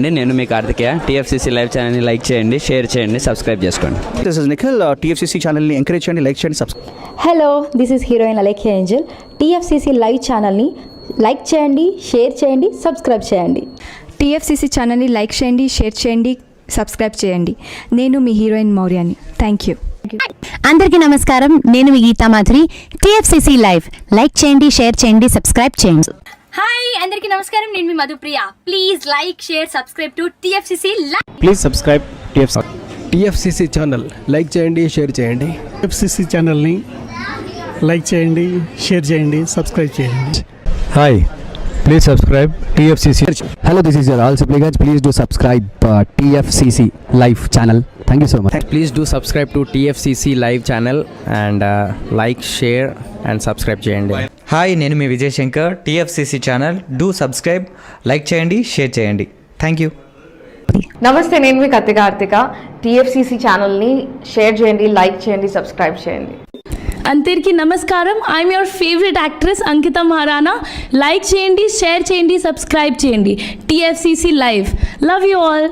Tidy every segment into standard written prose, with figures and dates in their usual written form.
అండి. నేను మీ కార్తికేయ. టీఎఫ్సీసీ లైవ్ ఛానల్ని లైక్ చేయండి, షేర్ చేయండి, సబ్స్క్రైబ్ చేసుకోండి. This is Nikhil. టీఎఫ్సీసీ ఛానల్ని ఎంకరేజ్ చేయండి, లైక్ చేయండి, subscribe. Hello, this is heroine Alekhya Angel. TFCC live ఛానల్ని లైక్ చేయండి, షేర్ చేయండి, సబ్స్క్రైబ్ చేయండి. టీఎఫ్సీసీ ఛానల్ని లైక్ చేయండి, షేర్ చేయండి, సబ్స్క్రైబ్ చేయండి. నేను మీ హీరోయిన్ మౌర్యాని. Thank you. అందరికీ నమస్కారం. నేను మీ Geetha Madhuri. TFCC live like చేయండి, షేర్ చేయండి, సబ్స్క్రైబ్ చేయండి. హాయ్ అందరికీ నమస్కారం. నేను మీ Madhupriya. Please like, share, subscribe to TFCC live. Please subscribe TFCC channel. Like చేయండి, షేర్ చేయండి. టీఎఫ్సీసీ ఛానల్ని లైక్ చేయండి, షేర్ చేయండి, సబ్స్క్రైబ్ చేయండి. Hi, please subscribe TFCC. Hello, this is your all సిప్లిగన్స్. Please do subscribe TFCC live channel. Thank you so much. Please do subscribe to TFCC live channel and like, share and subscribe చేయండి. Hi, నేను మీ Vijay Shankar. TFCC channel do subscribe, like చేయండి, share చేయండి. Thank you. నమస్తే, నేను మీ Karthika. TFCC ఛానల్ని share చేయండి, లైక్ చేయండి, సబ్స్క్రైబ్ చేయండి. అందరికీ నమస్కారం. I'm your favourite actress Ankita Maharana. Like చేయండి, షేర్ చేయండి, సబ్స్క్రైబ్ చేయండి. TFCC live. Love you all.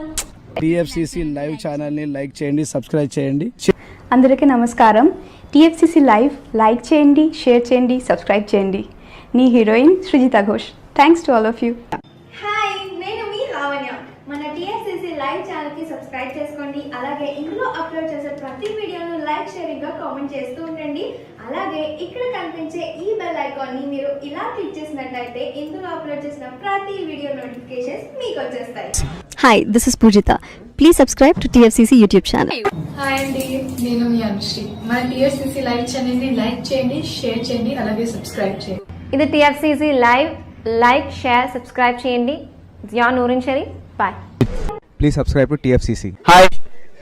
TFCC live ఛానల్ని లైక్ చేయండి, సబ్స్క్రైబ్ చేయండి. అందరికీ నమస్కారం. టీఎఫ్సీసీ లైవ్ లైక్ చేయండి, షేర్ చేయండి, సబ్స్క్రైబ్ చేయండి. నీ heroine Srujitha Ghosh. Thanks to all of you. Hi, నేను మీ లావణ్య. మన టీఎఫ్సీసీ లైవ్ ఛానల్కి సబ్స్క్రైబ్ చేసుకోండి. అలాగే ఇందులో అప్లోడ్ చేసే ప్రతి వీడియోను లైక్, షేరింగ్గా కామెంట్ చేస్తూ ఉండండి. అలాగే ఇక్కడ కనిపించే ఈ బెల్ ఐకాన్ని మీరు ఇలా క్లిక్ చేసినట్లయితే ఇందులో అప్లోడ్ చేసిన ప్రతి వీడియో నోటిఫికేషన్స్ మీకు వచ్చేస్తాయి. Hi, this is Poojitha. Please subscribe to TFCC YouTube channel. Hi అండి, నేను మీ అనుశ్రీ. మన టీఎఫ్సీసీ లైవ్ ఛానల్ని లైక్ చేయండి, షేర్ చేయండి, అలాగే సబ్స్క్రైబ్ చేయండి. ఇది TFCC live. Like, share, subscribe చేయండి. Zia Noorin Sharif. Bye. Please subscribe to TFCC. హాయ్,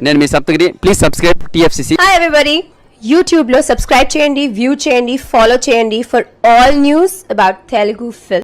నేను మీ Saptagiri. Please subscribe TFCC. Hi everybody. యూట్యూబ్లో సబ్స్క్రైబ్ చేయండి, వ్యూ చేయండి, ఫాలో చేయండి for all news about Telugu film.